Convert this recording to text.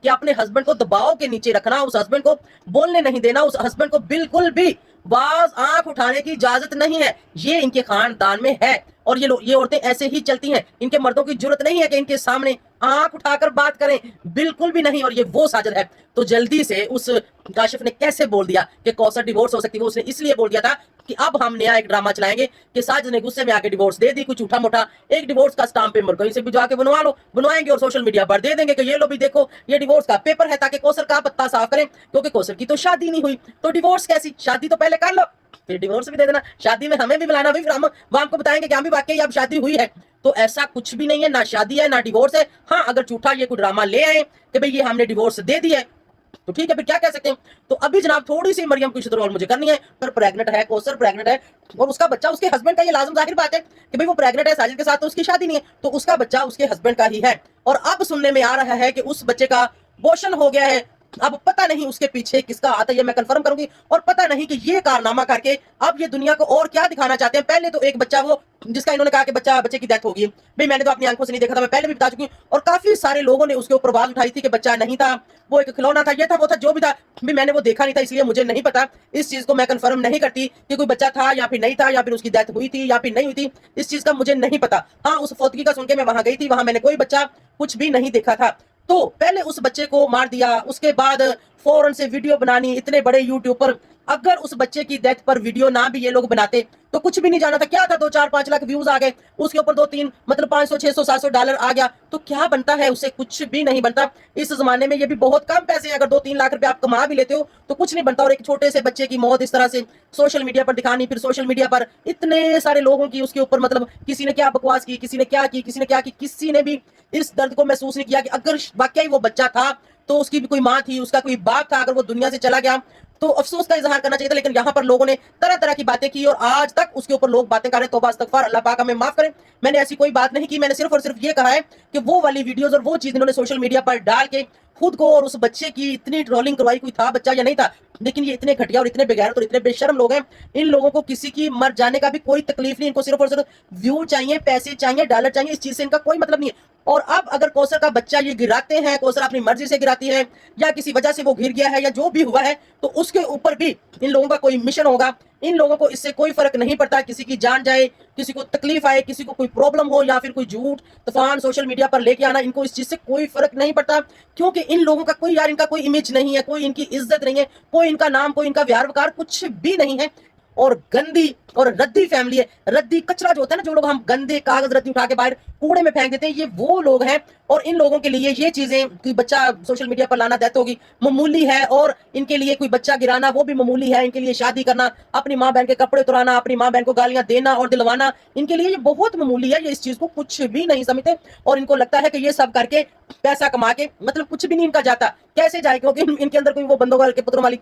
कि अपने हस्बैंड को दबाव के नीचे रखना, उस हस्बैंड को बोलने नहीं देना, उस हस्बैंड को बिल्कुल भी बाज आंख उठाने की इजाजत नहीं है। ये इनके खानदान में है और ये औरतें ऐसे ही चलती हैं। इनके मर्दों की जरूरत नहीं है कि इनके सामने आंख उठाकर बात करें, बिल्कुल भी नहीं। और ये वो साजिद है। तो जल्दी से उस काशिफ ने कैसे बोल दिया कि कौसर डिवोर्स हो सकती है, वो उसने इसलिए बोल दिया था कि अब हम नया एक ड्रामा चलाएंगे कि साजिद ने गुस्से में आके डिवोर्स दे दी, कुछ झूठा मोटा एक डिवोर्स का स्टाम्प पेपर कहीं से भी जाके बनवा लो, बनवाएंगे और सोशल मीडिया पर दे देंगे कि ये लो भी देखो ये डिवोर्स का पेपर है, ताकि कौसर का पत्ता साफ करें। क्योंकि कौसर की तो शादी नहीं हुई, तो डिवोर्स कैसी, शादी तो पहले कर लो फिर डिवोर्स भी दे देना। शादी में हमें भी बुलाना भी, फिर हम आपको बताएंगे कि हम भी वाकई अब शादी हुई है। तो ऐसा कुछ भी नहीं है, ना शादी है ना डिवोर्स है। हाँ, अगर झूठा ये कोई ड्रामा ले आए कि भाई ये हमने डिवोर्स दे दिया है, तो ठीक है, फिर क्या कह सकते हैं। तो अभी जनाब थोड़ी सी मरियम की शुद्ध मुझे करनी है, पर प्रेग्नेंट है, कौसर प्रेग्नेंट है और उसका बच्चा उसके हस्बैंड का, ये लाजम जाहिर बात है कि भाई वो प्रेग्नेंट है साजिद के साथ, तो उसकी शादी नहीं है, तो उसका बच्चा उसके हस्बैंड का ही है। और अब सुनने में आ रहा है कि उस बच्चे का अबॉर्शन हो गया है। अब पता नहीं उसके पीछे किसका हाथ है, ये मैं कंफर्म करूंगी। और पता नहीं कि ये कारनामा करके अब ये दुनिया को और क्या दिखाना चाहते हैं। पहले तो एक बच्चा वो जिसका इन्होंने कहा कि बच्चे की डेथ होगी, भाई मैंने तो अपनी आंखों से नहीं देखा था, मैं पहले भी बता चुकी हूँ। और काफी सारे लोगों ने उसके ऊपर बात उठाई थी कि बच्चा नहीं था, वो एक खिलौना था, ये था वो था, जो भी था, भाई मैंने वो देखा नहीं था, इसलिए मुझे नहीं पता। इस चीज को मैं कंफर्म नहीं करती कि कोई बच्चा था या फिर नहीं था, या फिर उसकी डेथ हुई थी या फिर नहीं हुई थी, इस चीज का मुझे नहीं पता। हाँ, उस फौतगी का सुन के मैं वहां गई थी, वहां मैंने कोई बच्चा कुछ भी नहीं देखा था। तो पहले उस बच्चे को मार दिया, उसके बाद फौरन से वीडियो बनानी, इतने बड़े यूट्यूब पर। अगर उस बच्चे की डेथ पर वीडियो ना भी ये लोग बनाते तो कुछ भी नहीं जाना था। क्या था, 2-4-5 लाख व्यूज आ गए, उसके ऊपर 2-3 मतलब 500-600-700 डॉलर आ गया, तो क्या बनता है उससे, कुछ भी नहीं बनता। इस जमाने में ये भी बहुत कम पैसे हैं, अगर 2-3 लाख रुपए आप कमा भी लेते हो तो कुछ नहीं बनता। और एक छोटे से बच्चे की मौत इस तरह से सोशल मीडिया पर दिखानी, फिर सोशल मीडिया पर इतने सारे लोगों की उसके ऊपर, मतलब किसी ने क्या बकवास की, किसी ने क्या की, किसी ने क्या की, किसी ने भी इस दर्द को महसूस नहीं किया कि अगर वाकई वो बच्चा था तो उसकी भी कोई माँ थी, उसका कोई बाप था, अगर वो दुनिया से चला गया तो अफसोस का इजहार करना चाहिए था। लेकिन यहाँ पर लोगों ने तरह तरह की बातें की और आज तक उसके ऊपर लोग बातें कर रहे हैं। तौबा इस्तगफार, अल्लाह पाक हमें माफ करें। मैंने ऐसी कोई बात नहीं की, मैंने सिर्फ और सिर्फ ये कहा है कि वो वाली वीडियोस और वो चीज इन्होंने सोशल मीडिया पर डाल के खुद को और उस बच्चे की इतनी ट्रोलिंग करवाई, कोई था बच्चा या नहीं था। लेकिन ये इतने घटिया और इतने बेगैरत और इतने बेशर्म लोग हैं, इन लोगों को किसी की मर जाने का भी कोई तकलीफ नहीं, इनको सिर्फ और सिर्फ व्यू चाहिए, पैसे चाहिए, डॉलर चाहिए, इस चीज से इनका कोई मतलब नहीं है। और अब अगर कौसर का बच्चा ये गिराते हैं, कौसर अपनी मर्जी से गिराती है या किसी वजह से वो गिर गया है या जो भी हुआ है, तो उसके ऊपर भी इन लोगों का कोई मिशन होगा। इन लोगों को इससे कोई फर्क नहीं पड़ता, किसी की जान जाए, किसी को तकलीफ आए, किसी को कोई प्रॉब्लम हो या फिर कोई झूठ तूफान सोशल मीडिया पर लेके आना, इनको इस चीज से कोई फर्क नहीं पड़ता। क्योंकि इन लोगों का कोई, यार इनका कोई इमेज नहीं है, कोई इनकी इज्जत नहीं है, कोई इनका नाम, कोई इनका व्यवहार वकार कुछ भी नहीं है। और गंदी और रद्दी फैमिली है। रद्दी कचरा जो होता है ना, जो लोग हम गंदे कागज रद्दी उठा के बाहर कूड़े में फेंक देते हैं, ये वो लोग हैं। और इन लोगों के लिए ये चीजें, कोई बच्चा सोशल मीडिया पर लाना, डेथ होगी, मामूली है। और इनके लिए कोई बच्चा गिराना वो भी मामूली है। इनके लिए शादी करना, अपनी माँ बहन के कपड़े उतराना, अपनी माँ बहन को गालियां देना और दिलवाना, इनके लिए ये बहुत मामूली है। ये इस चीज को कुछ भी नहीं समझते और इनको लगता है कि ये सब करके पैसा कमा के, मतलब कुछ भी नहीं इनका जाता। कैसे जाए, क्योंकि इनके अंदर कोई वो बंदों के पुत्र मालिक